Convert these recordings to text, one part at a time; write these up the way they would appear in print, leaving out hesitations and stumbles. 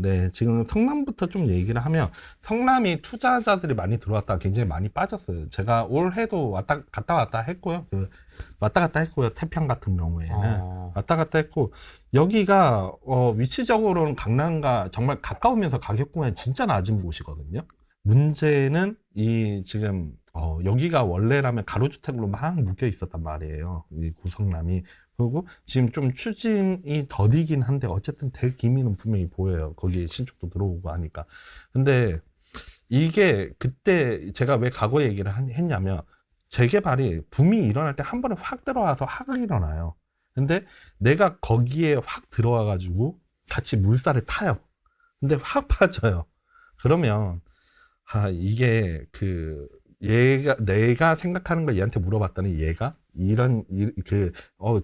네, 지금 성남부터 좀 얘기를 하면 성남이 투자자들이 많이 들어왔다가 굉장히 많이 빠졌어요. 제가 올해도 갔다 왔다 했고요. 왔다 갔다 했고요. 태평 같은 경우에는 왔다 갔다 했고 여기가 위치적으로는 강남과 정말 가까우면서 가격 구간이 진짜 낮은 곳이거든요. 문제는 이 지금 여기가 원래라면 가로주택으로 막 묶여 있었단 말이에요. 이 구성남이. 그리고 지금 좀 추진이 더디긴 한데 어쨌든 될 기미는 분명히 보여요. 거기에 신축도 들어오고 하니까. 근데 이게 그때 제가 왜 과거 얘기를 했냐면 재개발이 붐이 일어날 때 한 번에 확 들어와서 확 일어나요. 근데 내가 거기에 확 들어와 가지고 같이 물살을 타요. 근데 확 빠져요. 그러면 이게 내가 생각하는 걸 얘한테 물어봤더니 얘가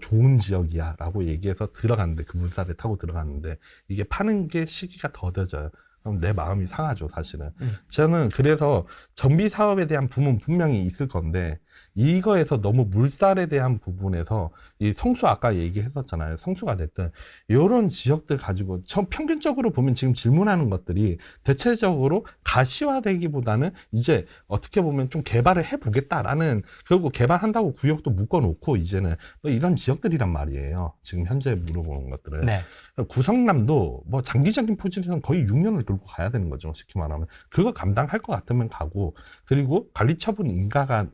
좋은 지역이야 라고 얘기해서 들어갔는데 그 물살을 타고 들어갔는데 이게 파는 게 시기가 더뎌져요. 그럼 내 마음이 상하죠, 사실은. 저는 그래서 정비 사업에 대한 부분 분명히 있을 건데 이거에서 너무 물살에 대한 부분에서 이 성수 아까 얘기했었잖아요. 성수가 됐든 이런 지역들 가지고 평균적으로 보면 지금 질문하는 것들이 대체적으로 가시화되기보다는 이제 어떻게 보면 좀 개발을 해보겠다라는, 그리고 개발한다고 구역도 묶어놓고 이제는 뭐 이런 지역들이란 말이에요. 지금 현재 물어보는 것들은. 네. 구성남도 뭐 장기적인 포지션은 거의 6년을 들고 가야 되는 거죠. 쉽게 말하면. 그거 감당할 것 같으면 가고, 그리고 관리처분 인가가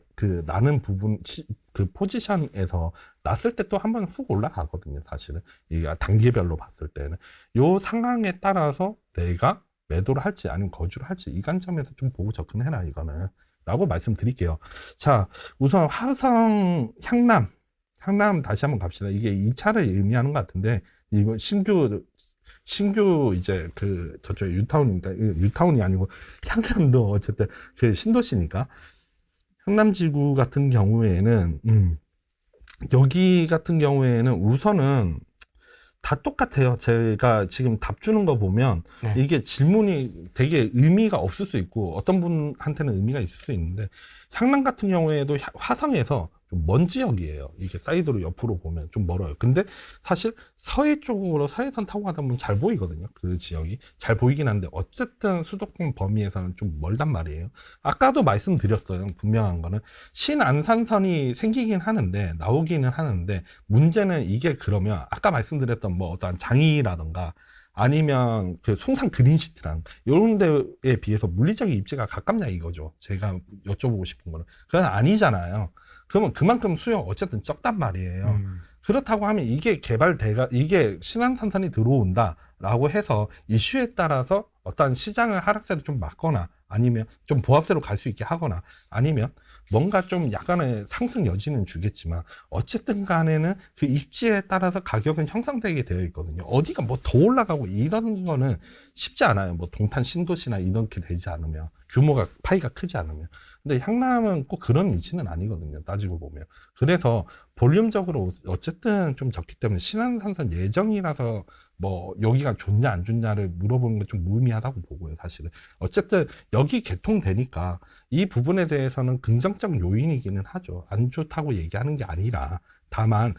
나는 부분, 그 포지션에서 났을 때 또 한 번 훅 올라가거든요. 사실은. 이 단계별로 봤을 때는. 요 상황에 따라서 내가 매도를 할지 아니면 거주를 할지 이 관점에서 좀 보고 접근해라, 이거는. 라고 말씀드릴게요. 자, 우선 화성, 향남 다시 한번 갑시다. 이게 2차를 의미하는 것 같은데, 이거 신규 이제 저쪽 뉴타운이니까, 뉴타운이 아니고 향남도 어쨌든 신도시니까. 향남지구 같은 경우에는 여기 같은 경우에는 우선은 다 똑같아요. 제가 지금 답 주는 거 보면 네. 이게 질문이 되게 의미가 없을 수 있고 어떤 분한테는 의미가 있을 수 있는데, 향남 같은 경우에도 화성에서 좀 먼 지역이에요. 이게 사이드로 옆으로 보면 좀 멀어요. 근데 사실 서해 쪽으로 서해선 타고 가다 보면 잘 보이거든요. 그 지역이 잘 보이긴 한데 어쨌든 수도권 범위에서는 좀 멀단 말이에요. 아까도 말씀드렸어요. 분명한 거는 신안산선이 생기긴 하는데, 나오기는 하는데, 문제는 이게 그러면 아까 말씀드렸던 뭐 어떤 장이라던가 아니면 숭상 그린시티랑 이런 데에 비해서 물리적인 입지가 가깝냐 이거죠. 제가 여쭤보고 싶은 거는. 그건 아니잖아요. 그러면 그만큼 수요가 어쨌든 적단 말이에요. 그렇다고 하면 이게 이게 신안산선이 들어온다라고 해서 이슈에 따라서 어떤 시장의 하락세를 좀 막거나 아니면 좀 보합세로 갈 수 있게 하거나 아니면 뭔가 좀 약간의 상승 여지는 주겠지만 어쨌든 간에는 그 입지에 따라서 가격은 형성되게 되어 있거든요. 어디가 뭐 더 올라가고 이런 거는 쉽지 않아요. 뭐 동탄 신도시나 이렇게 되지 않으면, 규모가 파이가 크지 않으면. 근데 향남은 꼭 그런 위치는 아니거든요. 따지고 보면. 그래서 볼륨적으로 어쨌든 좀 적기 때문에 신안산선 예정이라서 뭐 여기가 좋냐 안 좋냐를 물어보는 게 좀 무의미하다고 보고요, 사실은. 어쨌든 여기 개통되니까 이 부분에 대해서는 긍정적 요인이기는 하죠. 안 좋다고 얘기하는 게 아니라, 다만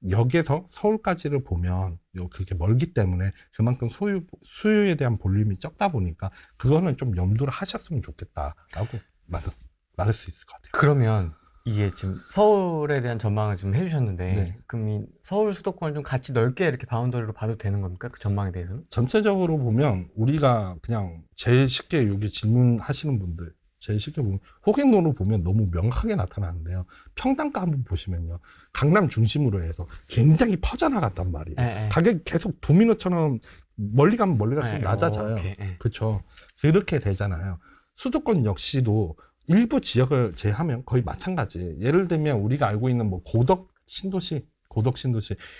역에서 서울까지를 보면 그렇게 멀기 때문에 그만큼 수요에 대한 볼륨이 적다 보니까 그거는 좀 염두를 하셨으면 좋겠다라고 말할 수 있을 것 같아요. 그러면 이게 지금 서울에 대한 전망을 좀 해주셨는데, 네. 그럼 이 서울 수도권을 좀 같이 넓게 이렇게 바운더리로 봐도 되는 겁니까? 그 전망에 대해서는? 전체적으로 보면 우리가 그냥 제일 쉽게 여기 질문하시는 분들 제일 쉽게 보면 호갱노로 보면 너무 명확하게 나타나는데요. 평당가 한번 보시면요, 강남 중심으로 해서 굉장히 퍼져나갔단 말이에요. 네. 가격이 계속 도미노처럼 멀리 가면 멀리 갈수록 네, 낮아져요. 네. 그렇죠. 그렇게 되잖아요. 수도권 역시도 일부 지역을 제외하면 거의 마찬가지예요. 예를 들면 우리가 알고 있는 뭐 고덕 신도시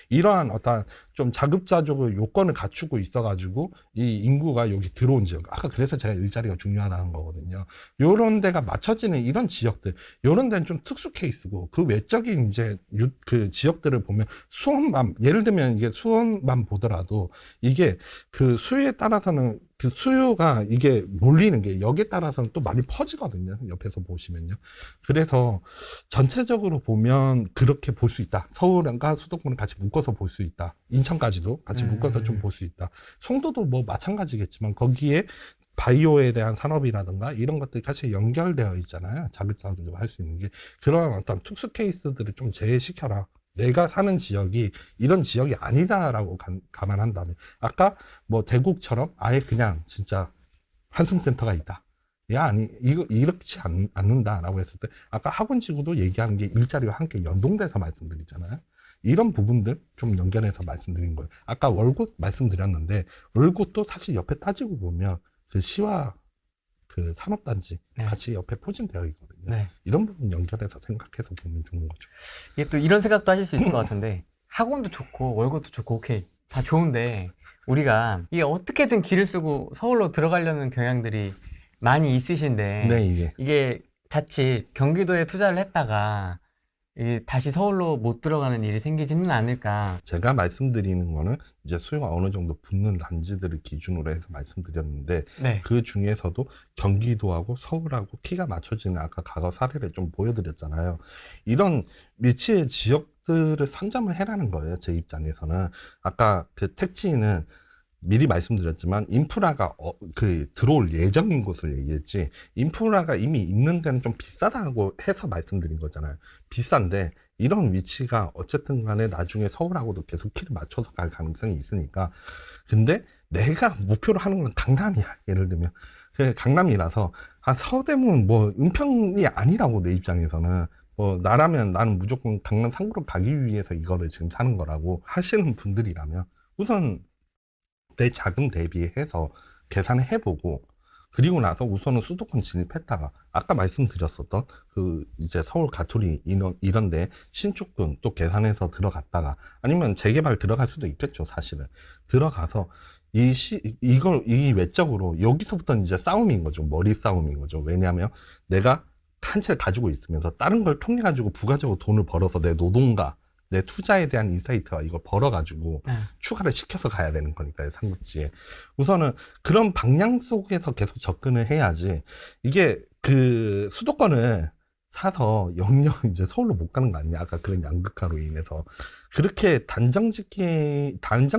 이러한 어떤 좀 자급자족의 요건을 갖추고 있어가지고 이 인구가 여기 들어온 지역, 아까 그래서 제가 일자리가 중요하다는 거거든요. 요런 데가 맞춰지는 이런 지역들, 요런 데는 좀 특수 케이스고, 그 외적인 이제 그 지역들을 보면 수원만, 예를 들면 이게 수원만 보더라도 이게 그 수요에 따라서는 그 수요가 이게 몰리는 게 여기에 따라서는 또 많이 퍼지거든요. 옆에서 보시면요. 그래서 전체적으로 보면 그렇게 볼 수 있다. 서울과 수도권을 같이 묶어서 볼 수 있다. 인천까지도 같이 묶어서 좀 볼 수 있다. 송도도 뭐 마찬가지겠지만 거기에 바이오에 대한 산업이라든가 이런 것들이 같이 연결되어 있잖아요. 자급자족을 할 수 있는 게. 그런 어떤 특수 케이스들을 좀 제외시켜라. 내가 사는 지역이 이런 지역이 아니다라고 감안한다면, 아까 뭐 대국처럼 아예 그냥 진짜 환승센터가 있다. 야, 아니, 이렇지 않는다라고 했을 때, 아까 학원지구도 얘기하는 게 일자리와 함께 연동돼서 말씀드리잖아요. 이런 부분들 좀 연결해서 말씀드린 거예요. 아까 월곶 말씀드렸는데, 월곶도 사실 옆에 따지고 보면 그 시와 그 산업단지 네. 같이 옆에 포진되어 있거든요. 네. 이런 부분 연결해서 생각해서 보면 좋은 거죠. 이게 또 이런 생각도 하실 수 있을 것 같은데 학원도 좋고 월급도 좋고 오케이 다 좋은데 우리가 이게 어떻게든 길을 쓰고 서울로 들어가려는 경향들이 많이 있으신데 네, 이게 자칫 경기도에 투자를 했다가 이게 다시 서울로 못 들어가는 일이 생기지는 않을까. 제가 말씀드리는 거는 이제 수요가 어느 정도 붙는 단지들을 기준으로 해서 말씀드렸는데, 네. 그 중에서도 경기도하고 서울하고 키가 맞춰지는 아까 과거 사례를 좀 보여드렸잖아요. 이런 위치의 지역들을 선점을 해라는 거예요. 제 입장에서는. 아까 그 택지는 미리 말씀드렸지만 인프라가 들어올 예정인 곳을 얘기했지, 인프라가 이미 있는 데는 좀 비싸다고 해서 말씀드린 거잖아요. 비싼데 이런 위치가 어쨌든 간에 나중에 서울하고도 계속 키를 맞춰서 갈 가능성이 있으니까. 근데 내가 목표로 하는 건 강남이야. 예를 들면 강남이라서 서대문 뭐 은평이 아니라고, 내 입장에서는. 나라면 나는 무조건 강남 3구로 가기 위해서 이거를 지금 사는 거라고 하시는 분들이라면, 우선 내 자금 대비해서 계산을 해보고, 그리고 나서 우선은 수도권 진입했다가 아까 말씀드렸었던 그 이제 서울 가투리 이런데 신축분 또 계산해서 들어갔다가, 아니면 재개발 들어갈 수도 있겠죠. 사실은 들어가서 이 외적으로 여기서부터는 이제 싸움인 거죠. 머리 싸움인 거죠. 왜냐하면 내가 한 채를 가지고 있으면서 다른 걸 통해 가지고 부가적으로 돈을 벌어서 내 노동과 내 투자에 대한 인사이트와 이걸 벌어가지고 추가를 시켜서 가야 되는 거니까요, 삼국지에. 우선은 그런 방향 속에서 계속 접근을 해야지, 이게 그 수도권을 사서 영영 이제 서울로 못 가는 거 아니냐. 아까 그런 양극화로 인해서. 그렇게 단정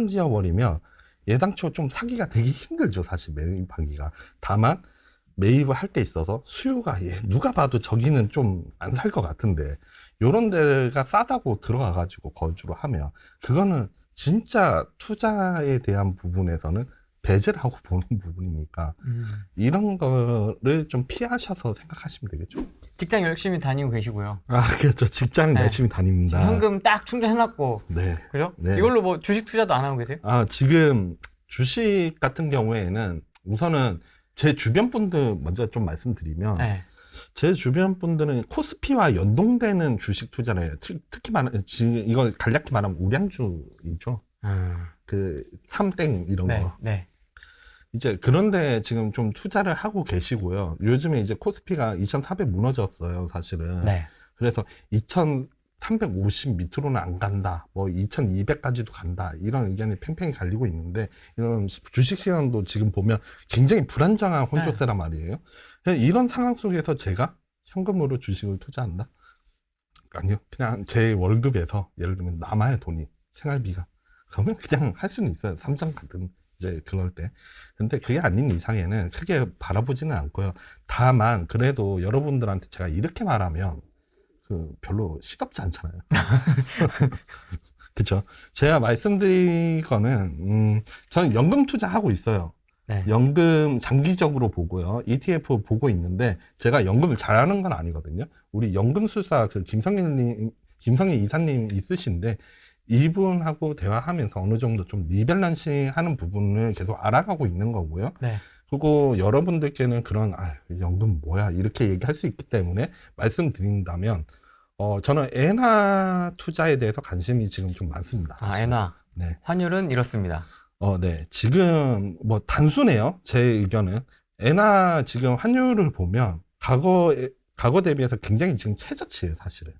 지어버리면 예당초 좀 사기가 되게 힘들죠, 사실 매입하기가. 다만, 매입을 할 때 있어서 수요가, 누가 봐도 저기는 좀 안 살 것 같은데 요런 데가 싸다고 들어가가지고 거주를 하면, 그거는 진짜 투자에 대한 부분에서는 배제를 하고 보는 부분이니까, 이런 거를 좀 피하셔서 생각하시면 되겠죠. 직장 열심히 다니고 계시고요. 그렇죠. 직장 네. 열심히 다닙니다. 현금 딱 충전해놨고. 네. 그죠? 네. 이걸로 뭐 주식 투자도 안 하고 계세요? 지금 주식 같은 경우에는 우선은 제 주변 분들 먼저 좀 말씀드리면, 네. 제 주변 분들은 코스피와 연동되는 주식 투자를 해요. 특히 이걸 간략히 말하면 우량주이죠. 그 삼땡 이런 네. 거. 네. 이제 그런데 지금 좀 투자를 하고 계시고요. 요즘에 이제 코스피가 2,400 무너졌어요, 사실은. 네. 그래서 2,350 밑으로는 안 간다, 뭐 2,200까지도 간다, 이런 의견이 팽팽히 갈리고 있는데, 이런 주식시장도 지금 보면 굉장히 불안정한 혼조세란 말이에요. 이런 상황 속에서 제가 현금으로 주식을 투자한다? 아니요. 그냥 제 월급에서 예를 들면 남아야 돈이, 생활비가, 그러면 그냥 할 수는 있어요. 삼성 가든 이제 그럴 때. 근데 그게 아닌 이상에는 크게 바라보지는 않고요. 다만 그래도 여러분들한테 제가 이렇게 말하면 별로 시덥지 않잖아요. 그쵸? 제가 말씀드린 거는, 저는 연금 투자하고 있어요. 네. 연금 장기적으로 보고요. ETF 보고 있는데, 제가 연금을 잘하는 건 아니거든요. 우리 연금술사 김성일 이사님 있으신데, 이분하고 대화하면서 어느 정도 좀 리밸런싱 하는 부분을 계속 알아가고 있는 거고요. 네. 그리고 여러분들께는 그런, 연금 뭐야, 이렇게 얘기할 수 있기 때문에 말씀드린다면, 저는 엔화 투자에 대해서 관심이 지금 좀 많습니다. 엔화. 네. 환율은 이렇습니다. 네. 지금 뭐 단순해요. 제 의견은. 엔화 지금 환율을 보면 과거 대비해서 굉장히 지금 최저치예요, 사실은.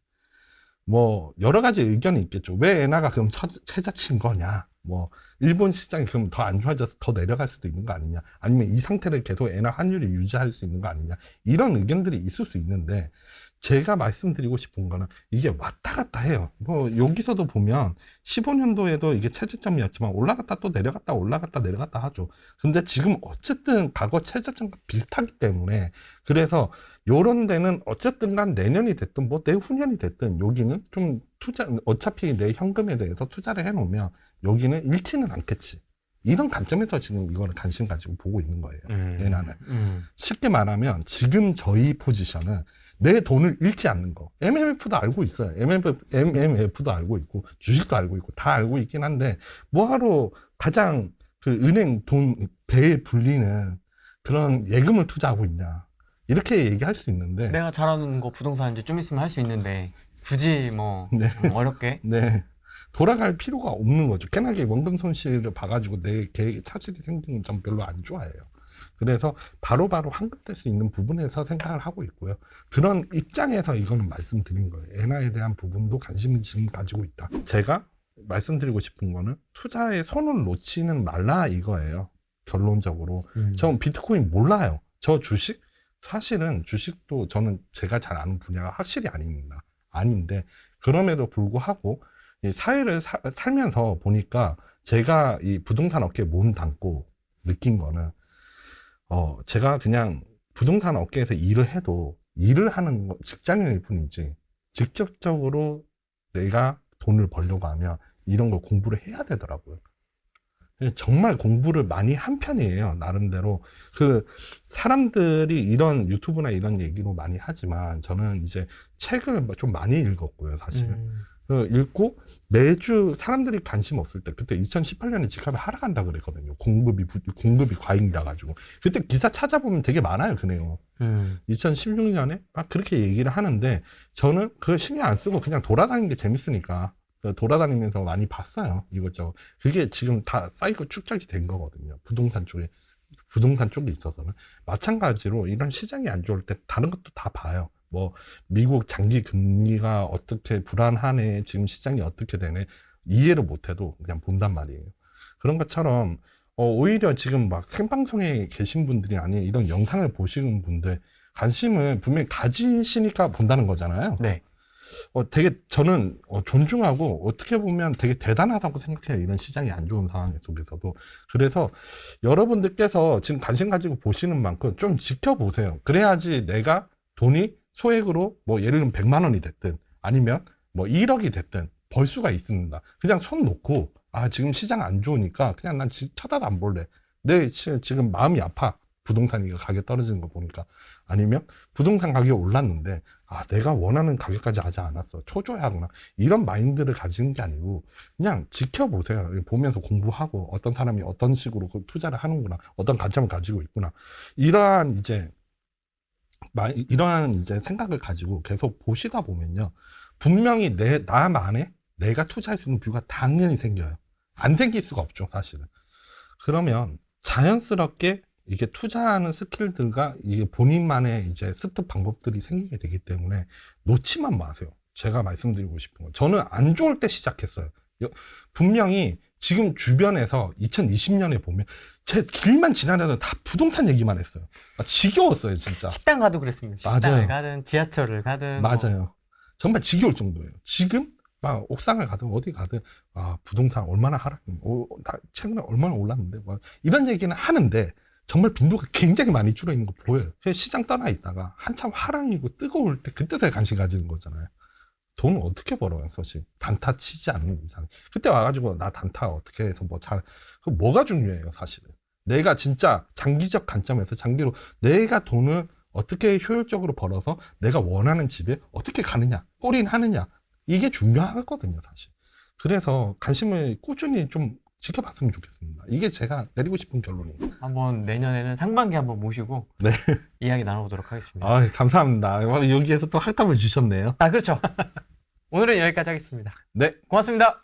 뭐 여러 가지 의견이 있겠죠. 왜 엔화가 그럼 최저치인 거냐? 뭐 일본 시장이 그럼 더 안 좋아져서 더 내려갈 수도 있는 거 아니냐, 아니면 이 상태를 계속 엔화 환율이 유지할 수 있는 거 아니냐, 이런 의견들이 있을 수 있는데, 제가 말씀드리고 싶은 거는 이게 왔다 갔다 해요. 뭐 여기서도 보면 15년도에도 이게 최저점이었지만 올라갔다 또 내려갔다 올라갔다 내려갔다 하죠. 근데 지금 어쨌든 과거 최저점과 비슷하기 때문에, 그래서 요런 데는 어쨌든 간 내년이 됐든 뭐 내후년이 됐든 여기는 좀 투자, 어차피 내 현금에 대해서 투자를 해놓으면 여기는 잃지는 않겠지, 이런 관점에서 지금 이거를 관심 가지고 보고 있는 거예요. 얘나는 쉽게 말하면 지금 저희 포지션은 내 돈을 잃지 않는 거. MMF도 알고 있어요. MMF도 알고 있고, 주식도 알고 있고, 다 알고 있긴 한데, 뭐하러 가장 그 은행 돈 배에 불리는 그런 예금을 투자하고 있냐, 이렇게 얘기할 수 있는데. 내가 잘하는 거 부동산 이제 좀 있으면 할 수 있는데, 굳이 뭐, 네. 어렵게. 네. 돌아갈 필요가 없는 거죠. 깨나게 원금 손실을 봐가지고 내 계획에 차질이 생기는 점 별로 안 좋아해요. 그래서 바로바로 환급될 수 있는 부분에서 생각을 하고 있고요. 그런 입장에서 이거는 말씀드린 거예요. 엔화에 대한 부분도 관심을 지금 가지고 있다. 제가 말씀드리고 싶은 거는 투자에 손을 놓지는 말라 이거예요. 결론적으로. 전 비트코인 몰라요. 저 주식? 사실은 주식도 저는 제가 잘 아는 분야가 확실히 아닙니다. 아닌데, 그럼에도 불구하고 이 사회를 살면서 보니까 제가 이 부동산 업계에 몸 담고 느낀 거는, 제가 그냥 부동산 업계에서 일을 해도 일을 하는 직장인일 뿐이지, 직접적으로 내가 돈을 벌려고 하면 이런 걸 공부를 해야 되더라고요. 정말 공부를 많이 한 편이에요. 나름대로. 그 사람들이 이런 유튜브나 이런 얘기로 많이 하지만 저는 이제 책을 좀 많이 읽었고요, 사실은. 읽고 매주 사람들이 관심 없을 때, 그때 2018년에 집값이 하락한다 그랬거든요. 공급이 과잉이라 가지고. 그때 기사 찾아보면 되게 많아요, 그 내용. 2016년에 막 그렇게 얘기를 하는데, 저는 그걸 신경 안 쓰고 그냥 돌아다니는 게 재밌으니까 돌아다니면서 많이 봤어요, 이것저것. 그게 지금 다 쌓이고 축적이 된 거거든요, 부동산 쪽에 있어서는. 마찬가지로 이런 시장이 안 좋을 때 다른 것도 다 봐요. 뭐 미국 장기 금리가 어떻게 불안하네, 지금 시장이 어떻게 되네, 이해를 못해도 그냥 본단 말이에요. 그런 것처럼 오히려 지금 막 생방송에 계신 분들이 아닌 이런 영상을 보시는 분들 관심을 분명히 가지시니까 본다는 거잖아요. 네. 되게 저는 존중하고 어떻게 보면 되게 대단하다고 생각해요, 이런 시장이 안 좋은 상황 속에서도. 그래서 여러분들께서 지금 관심 가지고 보시는 만큼 좀 지켜보세요. 그래야지 내가 돈이 소액으로 뭐 예를 들면 100만 원이 됐든 아니면 뭐 1억이 됐든 벌 수가 있습니다. 그냥 손 놓고, 지금 시장 안 좋으니까 그냥 난 쳐다도 안 볼래, 내 지금 마음이 아파, 부동산이 가격 떨어지는 거 보니까. 아니면 부동산 가격이 올랐는데 내가 원하는 가격까지 하지 않았어, 초조해하거나, 이런 마인드를 가지는 게 아니고 그냥 지켜보세요. 보면서 공부하고 어떤 사람이 어떤 식으로 그 투자를 하는구나, 어떤 관점을 가지고 있구나, 이러한 이제 생각을 가지고 계속 보시다 보면요, 분명히 나만의 내가 투자할 수 있는 뷰가 당연히 생겨요. 안 생길 수가 없죠, 사실은. 그러면 자연스럽게 이게 투자하는 스킬들과 이게 본인만의 이제 습득 방법들이 생기게 되기 때문에 놓치만 마세요. 제가 말씀드리고 싶은 건, 저는 안 좋을 때 시작했어요. 분명히 지금 주변에서 2020년에 보면 제 길만 지나다가 다 부동산 얘기만 했어요. 지겨웠어요, 진짜. 식당 가도 그랬습니다. 맞아요. 식당을 가든 지하철을 가든. 맞아요. 정말 지겨울 정도예요. 지금 막 옥상을 가든 어디 가든 부동산 얼마나 최근에 얼마나 올랐는데 이런 얘기는 하는데 정말 빈도가 굉장히 많이 줄어 있는 거 보여요. 시장 떠나 있다가 한참 하락이고 뜨거울 때 그때 才관심 가지는 거잖아요. 돈을 어떻게 벌어요, 사실. 단타 치지 않는 이상. 그때 와가지고 나 단타 어떻게 해서 뭐가 중요해요, 사실은. 내가 진짜 장기적 관점에서 장기로 내가 돈을 어떻게 효율적으로 벌어서 내가 원하는 집에 어떻게 가느냐, 골인하느냐, 이게 중요하거든요, 사실. 그래서 관심을 꾸준히 좀 지켜봤으면 좋겠습니다. 이게 제가 내리고 싶은 결론이에요. 한번 내년에는 상반기 한번 모시고 네. 이야기 나눠보도록 하겠습니다. 감사합니다. 여기에서 또 할답을 주셨네요. 그렇죠. 오늘은 여기까지 하겠습니다. 네. 고맙습니다.